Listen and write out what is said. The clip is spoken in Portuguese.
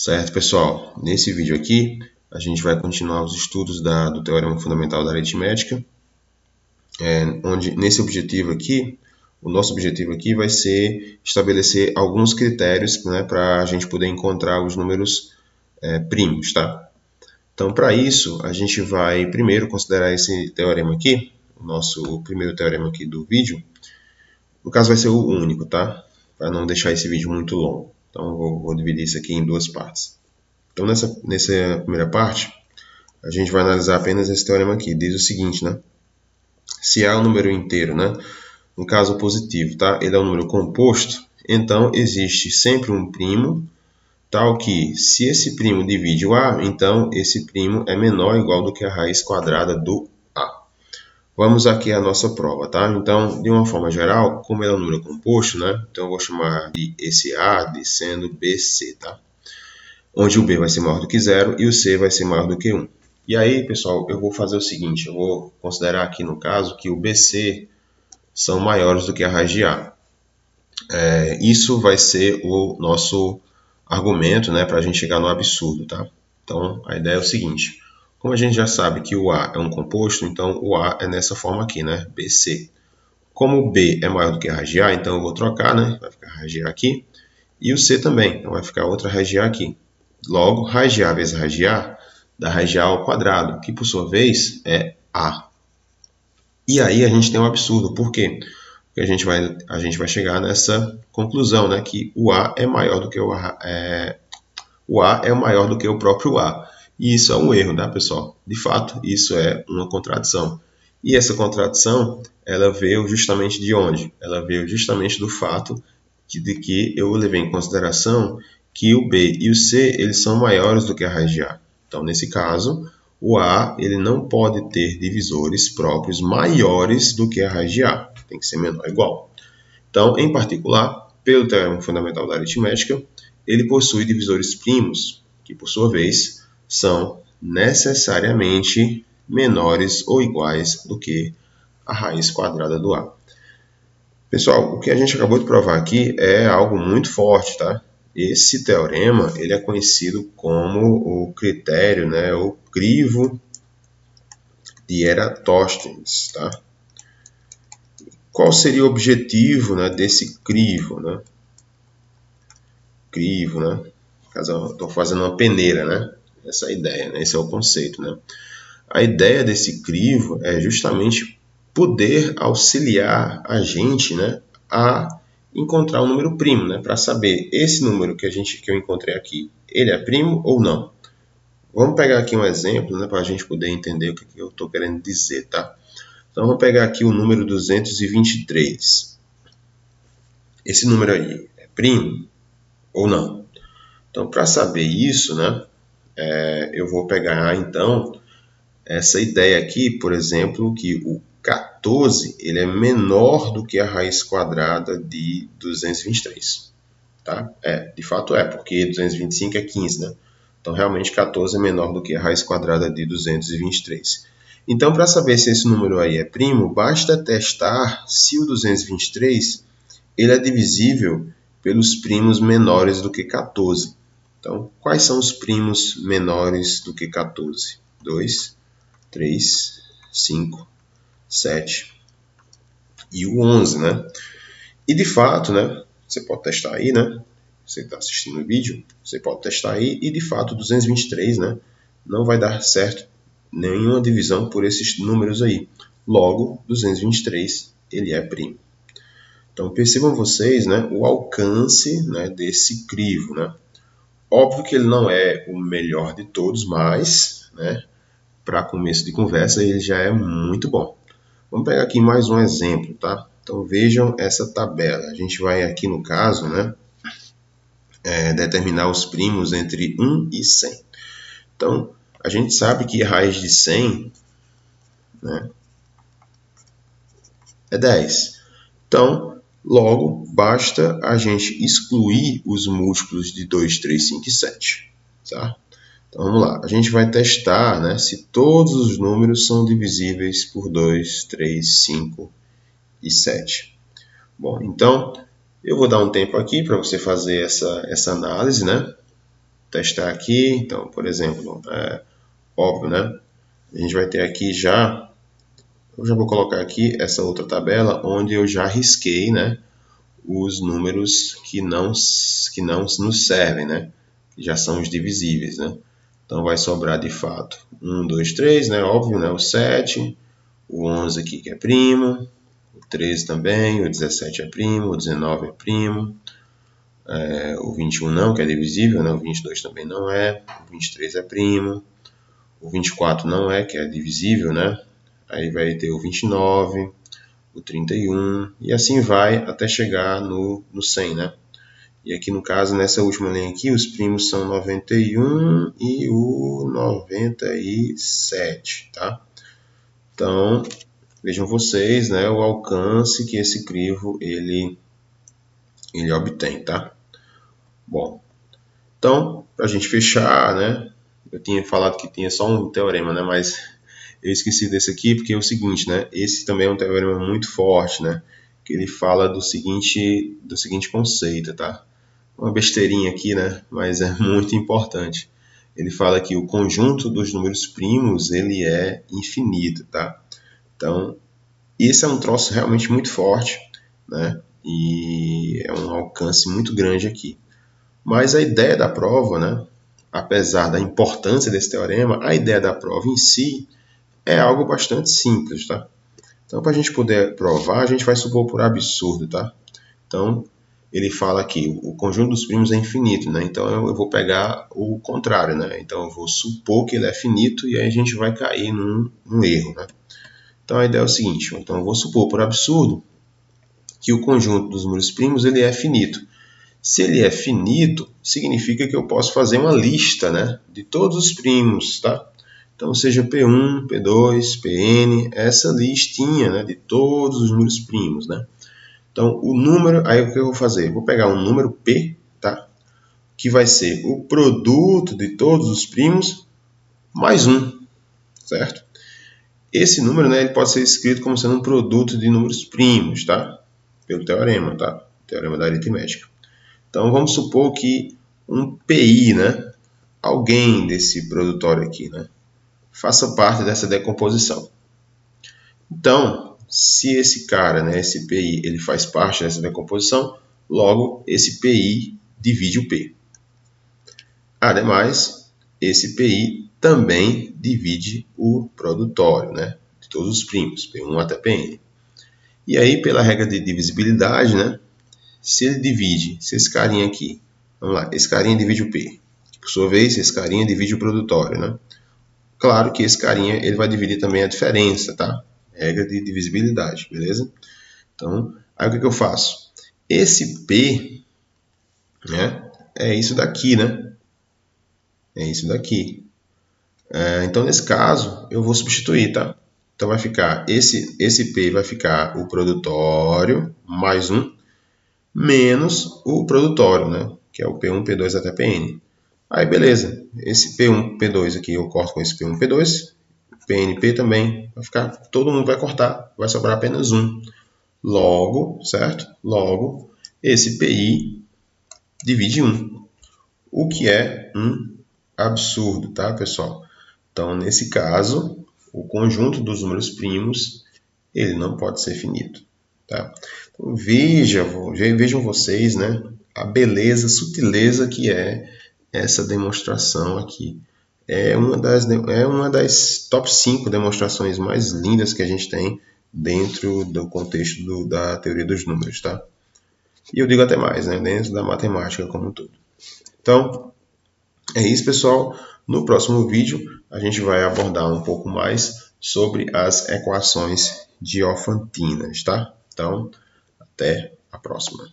Certo, pessoal? Nesse vídeo aqui, a gente vai continuar os estudos do Teorema Fundamental da Aritmética, onde nesse objetivo aqui, o nosso objetivo aqui vai ser estabelecer alguns critérios, né, para a gente poder encontrar os números primos, tá? Então, para isso, a gente vai primeiro considerar esse teorema aqui, o primeiro teorema aqui do vídeo. No caso, vai ser o único, tá? Para não deixar esse vídeo muito longo. Então, eu vou dividir isso aqui em duas partes. Então, nessa primeira parte, a gente vai analisar apenas esse teorema aqui. Diz o seguinte, né? Se A é um número inteiro, né? No caso positivo, tá? Ele é um número composto, então existe sempre um primo, tal que se esse primo divide o A, então esse primo é menor ou igual do que a raiz quadrada do A. Vamos aqui à nossa prova, tá? Então, de uma forma geral, como ele é um número composto, né? Então eu vou chamar de esse A de sendo BC, tá? Onde o B vai ser maior do que 0 e o C vai ser maior do que 1. E aí, pessoal, eu vou fazer o seguinte, eu vou considerar aqui no caso que o BC são maiores do que a raiz de A. Isso vai ser o nosso argumento, né, para a gente chegar no absurdo, tá? Então, a ideia é o seguinte, como a gente já sabe que o A é um composto, então o A é nessa forma aqui, né, BC. Como o B é maior do que a raiz de A, então eu vou trocar, né, vai ficar a raiz de A aqui, e o C também, então vai ficar outra raiz de A aqui. Logo, raiz de A vezes raiz de A dá raiz de A ao quadrado, que por sua vez é A. E aí a gente tem um absurdo, por quê? Porque a gente vai chegar nessa conclusão, né, que o A é maior do que o A é maior do que o próprio A. E isso é um erro, tá, pessoal? De fato, isso é uma contradição. E essa contradição, ela veio justamente de onde? Ela veio justamente do fato de que eu levei em consideração que o B e o C eles são maiores do que a raiz de A. Então, nesse caso, o A ele não pode ter divisores próprios maiores do que a raiz de A. Tem que ser menor ou igual. Então, em particular, pelo teorema fundamental da aritmética, ele possui divisores primos, que por sua vez são necessariamente menores ou iguais do que a raiz quadrada do A. Pessoal, o que a gente acabou de provar aqui é algo muito forte, tá? Esse teorema ele é conhecido como o critério, né, o crivo de Eratóstenes, tá? Qual seria o objetivo, né, desse crivo, né? Crivo, né? Estou fazendo uma peneira, né? Essa é a ideia, né? Esse é o conceito, né? A ideia desse crivo é justamente poder auxiliar a gente, né, a encontrar um número primo, né, para saber esse número que eu encontrei aqui, ele é primo ou não. Vamos pegar aqui um exemplo, né, para a gente poder entender o que eu estou querendo dizer, tá? Então vamos pegar aqui o número 223. Esse número aí é primo ou não? Então, para saber isso, né, eu vou pegar então essa ideia aqui, por exemplo, que o 14 ele é menor do que a raiz quadrada de 223. Tá? De fato porque 225 é 15, né? Então, realmente, 14 é menor do que a raiz quadrada de 223. Então, para saber se esse número aí é primo, basta testar se o 223 ele é divisível pelos primos menores do que 14. Então, quais são os primos menores do que 14? 2, 3, 5, 7 e o 11, né? E de fato, né? Você pode testar aí, né? Você está assistindo o vídeo, você pode testar aí e de fato 223, né? Não vai dar certo nenhuma divisão por esses números aí. Logo, 223 ele é primo. Então percebam vocês, né? O alcance, né, desse crivo, né? Óbvio que ele não é o melhor de todos, mas, né? Para começo de conversa ele já é muito bom. Vamos pegar aqui mais um exemplo, tá? Então vejam essa tabela. A gente vai aqui no caso, né, determinar os primos entre 1 e 100. Então a gente sabe que a raiz de 100, né, é 10. Então logo basta a gente excluir os múltiplos de 2, 3, 5 e 7. Tá? Então vamos lá. A gente vai testar, né, se todos os números são divisíveis por 2, 3, 5 e 7. Bom, então eu vou dar um tempo aqui para você fazer essa análise, né? testar aqui. Então, por exemplo, óbvio, né? A gente vai ter aqui já, eu já vou colocar aqui essa outra tabela onde eu já risquei, né, os números que não nos servem, né? Que já são os divisíveis, né? Então vai sobrar de fato 1, 2, 3, né? Óbvio, né? O 7, o 11 aqui que é primo, o 13 também, o 17 é primo, o 19 é primo, o 21 não, que é divisível, né? O 22 também não é, o 23 é primo, o 24 não é, que é divisível, né? Aí vai ter o 29, o 31 e assim vai até chegar no 100, né? E aqui no caso, nessa última linha aqui, os primos são 91 e o 97, tá? Então, vejam vocês, né, o alcance que esse crivo ele obtém, tá? Bom, então, para a gente fechar, né, eu tinha falado que tinha só um teorema, né, mas eu esqueci desse aqui porque é o seguinte, né, esse também é um teorema muito forte, né, que ele fala do seguinte conceito, tá? Uma besteirinha aqui, né, mas é muito importante. Ele fala que o conjunto dos números primos ele é infinito, tá? Então, esse é um troço realmente muito forte, né? E é um alcance muito grande aqui. Mas a ideia da prova, né? Apesar da importância desse teorema, a ideia da prova em si é algo bastante simples, tá? Então, para a gente poder provar, a gente vai supor por absurdo, tá? Então, ele fala que o conjunto dos primos é infinito, né? Então, eu vou pegar o contrário, né? Então, eu vou supor que ele é finito e aí a gente vai cair num erro, né? Então, a ideia é o seguinte. Então, eu vou supor, por absurdo, que o conjunto dos números primos ele é finito. Se ele é finito, significa que eu posso fazer uma lista, né, de todos os primos, tá? Então, seja P1, P2, Pn, essa listinha, né, de todos os números primos, né? Então, o número, aí o que eu vou fazer? Eu vou pegar um número P, tá? Que vai ser o produto de todos os primos mais um, certo? Esse número, né, ele pode ser escrito como sendo um produto de números primos, tá? Pelo teorema, tá? Teorema da aritmética. Então, vamos supor que um PI, né, alguém desse produtório aqui, né, faça parte dessa decomposição. Então, se esse cara, né, esse PI, ele faz parte dessa decomposição, logo esse PI divide o P. Ademais, esse PI também divide o produtório, né, de todos os primos, P1 até Pn. E aí, pela regra de divisibilidade, né, se ele divide, se esse carinha aqui, vamos lá, esse carinha divide o P, por sua vez, esse carinha divide o produtório, né? Claro que esse carinha ele vai dividir também a diferença, tá? Regra de divisibilidade, beleza? Então, aí o que eu faço? Esse P, né, é isso daqui, né? É isso daqui. Então, nesse caso, eu vou substituir, tá? Então, vai ficar, esse P vai ficar o produtório mais um, menos o produtório, né? Que é o P1, P2 até Pn. Aí, beleza. Esse P1, P2 aqui eu corto com esse P1, P2. PNP também. Vai ficar, todo mundo vai cortar. Vai sobrar apenas um. Logo, certo? Logo, esse PI divide 1. O que é um absurdo, tá, pessoal? Então, nesse caso, o conjunto dos números primos, ele não pode ser finito. Tá? Então, vejam vocês, né, a beleza, a sutileza que é essa demonstração aqui. É uma das top 5 demonstrações mais lindas que a gente tem dentro do contexto da teoria dos números. Tá? E eu digo até mais, né, dentro da matemática como um todo. Então, é isso, pessoal. No próximo vídeo, a gente vai abordar um pouco mais sobre as equações diofantinas, tá? Então, até a próxima.